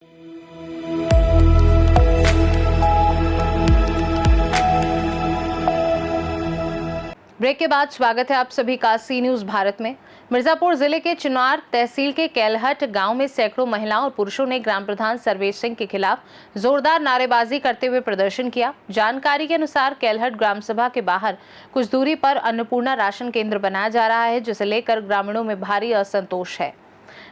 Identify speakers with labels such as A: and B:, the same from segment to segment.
A: Break के बाद स्वागत है आप सभी का सी न्यूज भारत में। मिर्जापुर जिले के चिनार तहसील के कैलहट गांव में सैकड़ों महिलाओं और पुरुषों ने ग्राम प्रधान सर्वेश सिंह के खिलाफ जोरदार नारेबाजी करते हुए प्रदर्शन किया। जानकारी के अनुसार कैलहट ग्राम सभा के बाहर कुछ दूरी पर अन्नपूर्णा राशन केंद्र बनाया जा रहा है, जिसे लेकर ग्रामीणों में भारी असंतोष है।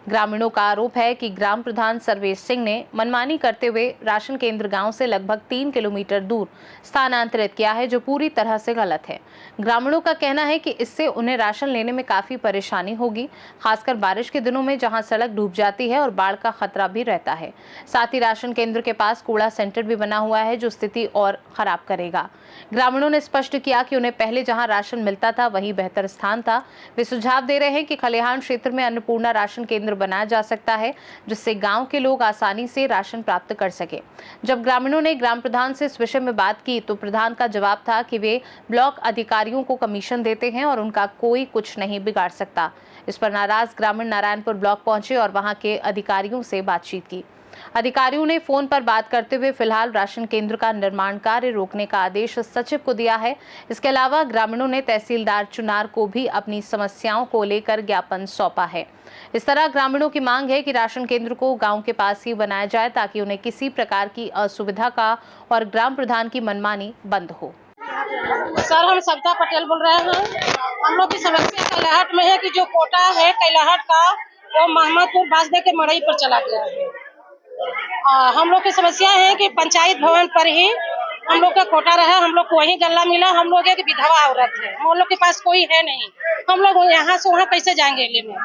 A: ग्रामीणों का आरोप है कि ग्राम प्रधान सर्वेश सिंह ने मनमानी करते हुए राशन केंद्र गांव से लगभग 3 किलोमीटर दूर स्थानांतरित किया है, जो पूरी तरह से गलत है। ग्रामीणों का कहना है कि इससे उन्हें राशन लेने में काफी परेशानी होगी, खासकर बारिश के दिनों में जहां सड़क डूब जाती है और बाढ़ का खतरा भी रहता है। साथ ही राशन केंद्र के पास कूड़ा सेंटर भी बना हुआ है, जो स्थिति और खराब करेगा। ग्रामीणों ने स्पष्ट किया कि उन्हें पहले जहां राशन मिलता था वही बेहतर स्थान था। वे सुझाव दे रहे हैं कि खलिहान क्षेत्र में अन्नपूर्णा राशन केंद्र बनाया जा सकता है, जिससे गांव के लोग आसानी से राशन प्राप्त कर सके। जब ग्रामीणों ने ग्राम प्रधान से इस विषय में बात की तो प्रधान का जवाब था कि वे ब्लॉक अधिकारियों को कमीशन देते हैं और उनका कोई कुछ नहीं बिगाड़ सकता। इस पर नाराज ग्रामीण नारायणपुर ब्लॉक पहुंचे और वहां के अधिकारियों से बातचीत की। अधिकारियों ने फोन पर बात करते हुए फिलहाल राशन केंद्र का निर्माण कार्य रोकने का आदेश सचिव को दिया है। इसके अलावा ग्रामीणों ने तहसीलदार चुनार को भी अपनी समस्याओं को लेकर ज्ञापन सौंपा है। इस तरह ग्रामीणों की मांग है कि राशन केंद्र को गांव के पास ही बनाया जाए, ताकि उन्हें किसी प्रकार की असुविधा का और ग्राम प्रधान की मनमानी बंद हो।
B: सर, हम सविता पटेल बोल रहे हैं। हम लोग की समस्या कैलाहट में है कि जो कोटा है कैलाहट का, वो मोहम्मदपुर बाजदे के मड़ई पर चला गया है। हम लोग की समस्या है कि पंचायत भवन पर ही हम लोग का कोटा रहा, हम लोग को वही गल्ला मिला। हम लोग एक विधवा औरत है, हम लोग के पास कोई है नहीं। हम लोग यहाँ से वहाँ कैसे जाएंगे लेने?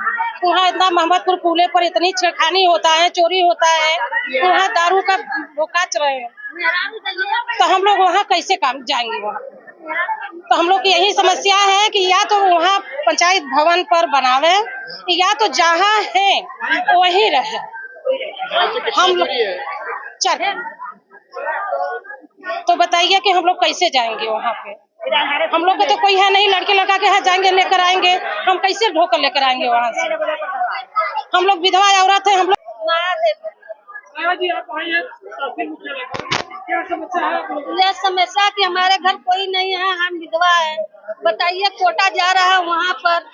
B: वहाँ इतना मोहम्मदपुर पुले पर इतनी छेड़खानी होता है, चोरी होता है, वहाँ दारू का काच रहे हैं, तो हम लोग वहाँ कैसे काम जाएंगे? वहाँ तो हम लोग की यही समस्या है कि या तो वहाँ पंचायत भवन पर बनावे, या तो जहाँ है वही रहे। हम लोग तो बताइए कि हम लोग कैसे जाएंगे वहाँ पे? हम लोग के तो कोई है नहीं, लड़के लड़का के यहाँ जाएंगे लेकर आएंगे, हम कैसे ढोकर लेकर आएंगे वहाँ से? हम लोग विधवा औरत है। हम लोग
C: ये समस्या कि हमारे घर कोई नहीं है, हम विधवा है। बताइए, कोटा जा रहा है वहाँ पर,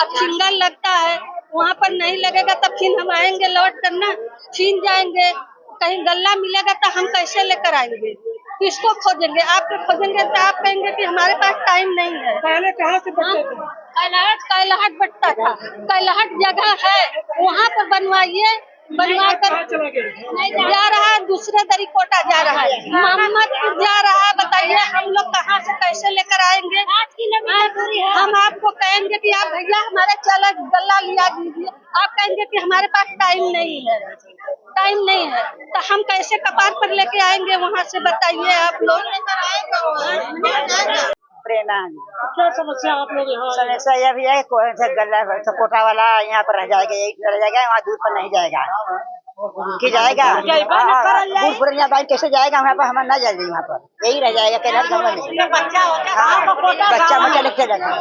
C: अब सिंगल लगता है, वहाँ पर नहीं लगेगा तब फिर हम आएंगे लौट करना, छीन जाएंगे। कहीं गल्ला मिलेगा तो हम कैसे लेकर आएंगे? किसको खोजेंगे? आपको खोजेंगे तो आप कहेंगे कि हमारे पास टाइम नहीं है।
B: पहले कहाँ से बचते थे?
C: कैलाहट बटता था, कैलाहट जगह है वहाँ पर बनवाइए। बनवा कर जा रहा है, दूसरे तरी कोटा जा रहा है, मोहम्मदपुर जा रहा है। बताइए हम लोग कहाँ से कैसे लेकर आएंगे? हम आपको कहेंगे कि आप भैया हमारे चला गल्ला लिया दीजिए, आप कहेंगे कि हमारे पास टाइम नहीं है। टाइम नहीं है तो हम कैसे कपार पर लेके आएंगे वहाँ से? बताइए आप लोग।
D: प्रेरणा
B: क्या समस्या आप लोग यहाँ?
D: समस्या यह भी है गल्ला कोटा वाला यहाँ पर रह जाएगा, यही रह जाएगा, वहाँ दूर पर नहीं जाएगा। कि जाएगा दूर पुरनिया बाइक कैसे जाएगा वहाँ पर? हमारे ना जाएगी वहाँ पर, यही रह जाएगा। कैलाश गाँव में बच्चा बच्चा लेके जाएगा।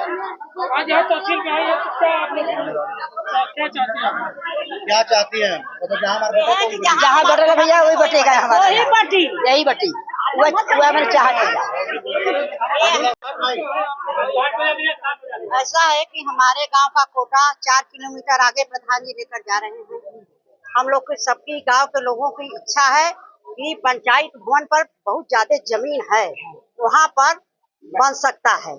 E: क्या चाहती है?
D: जहाँ बटेगा भैया वही बटेगा हमारा, यही बटी वह मैंने चाह ऐसा है कि हमारे गांव का कोटा 4 किलोमीटर आगे प्रधान जी लेकर जा रहे हैं। हम लोग के सबकी गांव के लोगों की इच्छा है कि पंचायत भवन पर बहुत ज्यादा जमीन है, वहां पर बन सकता है।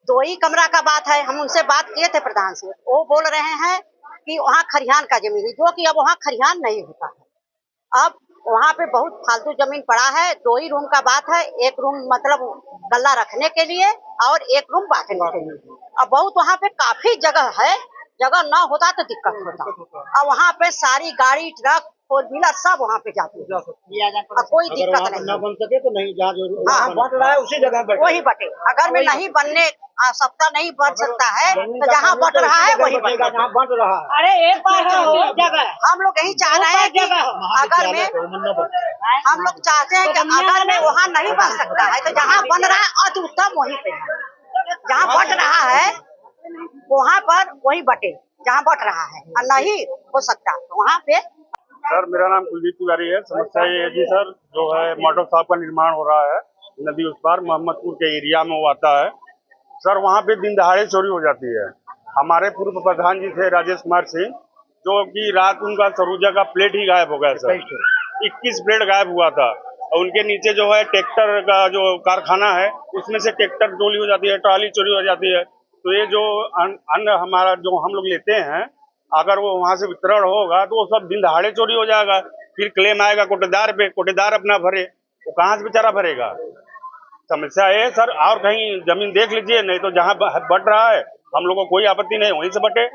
D: 2 ही कमरा का बात है। हम उनसे बात किए थे प्रधान से, वो बोल रहे हैं कि वहाँ खरिहान का जमीन है, जो कि अब वहाँ खरिहान नहीं होता है। अब वहाँ पे बहुत फालतू जमीन पड़ा है। 2 ही रूम का बात है, 1 रूम मतलब गल्ला रखने के लिए और 1 रूम बांटने के लिए। अब बहुत वहाँ पे काफी जगह है, जगह ना होता तो दिक्कत होता। अब वहाँ पे सारी गाड़ी ट्रक 4 व्हीलर सब वहाँ पे जाती है, कोई दिक्कत नहीं।
E: न बन सके तो नहीं, जहाँ
D: बन रहा है उसी जगह वही बटे। अगर में नहीं बनने आवश्यकता नहीं बन सकता है तो जहाँ बट रहा है वही बटेगा,
E: जहाँ बन रहा है।
D: अरे एक बार जगह हम लोग यही चाह रहे हैं कि अगर में हम लोग चाहते हैं कि अगर में वहाँ नहीं बन सकता है तो जहाँ बन रहा है अति उत्तम वहीं पे है। जहाँ बट रहा है वहाँ पर वही बटे जहाँ बट रहा है, और नहीं हो सकता तो वहाँ पे
F: सर मेरा नाम कुलदीप तिवारी है। समस्या ये है कि सर जो है मोटर साहब का निर्माण हो रहा है नदी उस पार मोहम्मदपुर के एरिया में वो आता है। सर वहाँ पे दिन दहाड़े चोरी हो जाती है। हमारे पूर्व प्रधान जी थे राजेश कुमार सिंह, जो कि रात उनका सरूजा का प्लेट ही गायब हो गया सर। 21 प्लेट गायब हुआ था। और उनके नीचे जो है ट्रैक्टर का जो कारखाना है उसमें से ट्रैक्टर चोरी हो जाती है, ट्राली चोरी हो जाती है। तो ये जो अन्न हमारा जो हम लोग लेते हैं, अगर वो वहां से वितरण होगा तो वो सब दिन दहाड़े चोरी हो जाएगा। फिर क्लेम आएगा कोटेदार पे, कोटेदार अपना भरे, वो कहाँ से बेचारा भरेगा। समस्या है सर, और कहीं जमीन देख लीजिए, नहीं तो जहाँ बट रहा है हम लोग को कोई आपत्ति नहीं, वहीं से बटे।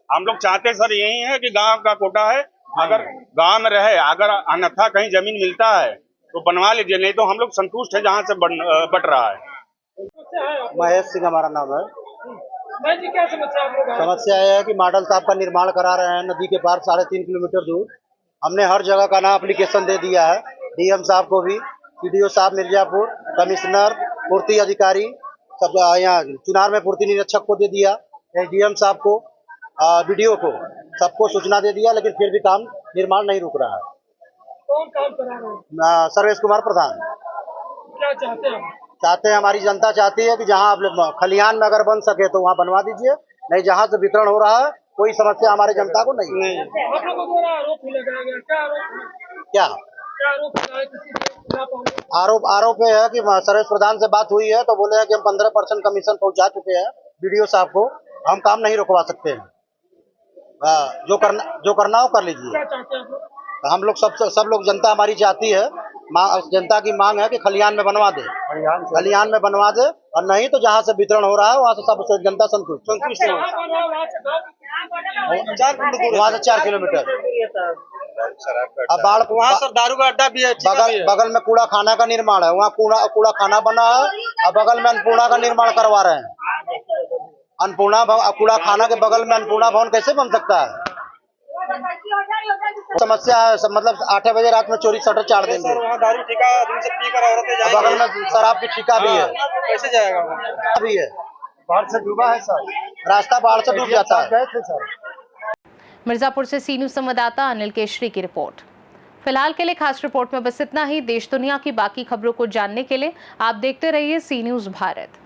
F: हम लोग चाहते सर यही है कि गांव का कोटा है, अगर गांव में रहे, अगर अन्यथा कहीं जमीन मिलता है तो बनवा लीजिए, नहीं तो हम लोग संतुष्ट है जहाँ से बट रहा है।
E: महेश सिंह हमारा नाम है।
B: क्या समस्या आप लोग
E: समस्या यह है कि मॉडल साहब का निर्माण करा रहे हैं नदी के पार 3.5 किलोमीटर दूर। हमने हर जगह का ना एप्लीकेशन दे दिया है, डीएम साहब को भी, पीडीओ साहब मिर्जापुर, कमिश्नर, पूर्ति अधिकारी सब, यहाँ चुनार में पूर्ति निरीक्षक को दे दिया, डीएम साहब को, बीडीओ को, सबको सूचना दे दिया, लेकिन फिर भी काम निर्माण नहीं रुक रहा है।
B: कौन काम करा रहे हैं?
E: सर्वेश कुमार प्रधान।
B: क्या चाहते हैं?
E: चाहते हैं, हमारी जनता चाहती है कि जहाँ आप खलिहान में अगर बन सके तो वहाँ बनवा दीजिए, नहीं जहाँ से वितरण हो रहा है कोई समस्या हमारे जनता को नहीं है।
B: आप लोगों द्वारा आरोप भी लगाया गया, क्या आरोप है?
E: क्या
B: क्या आरोप लगाया किसी के खिलाफ?
E: आरोप है कि सर्वेश प्रधान से बात हुई है तो बोले हैं कि हम 15% कमीशन पहुंचा चुके हैं बीडीओ साहब को, हम काम नहीं रुकवा सकते हैं। जो करना हो कर लीजिए।
B: क्या चाहते हैं आप लोग?
E: हम लोग सब लोग, जनता हमारी चाहती है, जनता की मांग है कि खलिहान में बनवा दे, खलिहान में बनवा दे, और नहीं तो जहाँ से वितरण हो रहा है वहाँ से सब जनता संतुष्ट है। वहाँ से 4 किलोमीटर। अब बाढ़
F: वहाँ सर दारू का अड्डा भी है,
E: बगल में कूड़ा खाना का निर्माण है, वहाँ कूड़ा खाना बना है, और बगल में अन्नपूर्णा का निर्माण करवा रहे हैं। अन्नपूर्णा कूड़ा खाना के बगल में अन्नपूर्णा भवन कैसे बन सकता है? समस्या है, मतलब 8 बजे रात में चोरी शटर चाड़ देंगे।
F: वहाँ दारू ठेका दिन से पी कर औरतें
E: बगल में शराब की ठेका भी है,
F: कैसे जाएगा?
E: भी है, बाढ़ से डूबा है सर, रास्ता बाढ़ से डूब जाता है।
A: मिर्जापुर से सी न्यूज़ संवाददाता अनिल केशरी की रिपोर्ट। फिलहाल के लिए खास रिपोर्ट में बस इतना ही। देश दुनिया की बाकी खबरों को जानने के लिए आप देखते रहिए सी न्यूज़ भारत।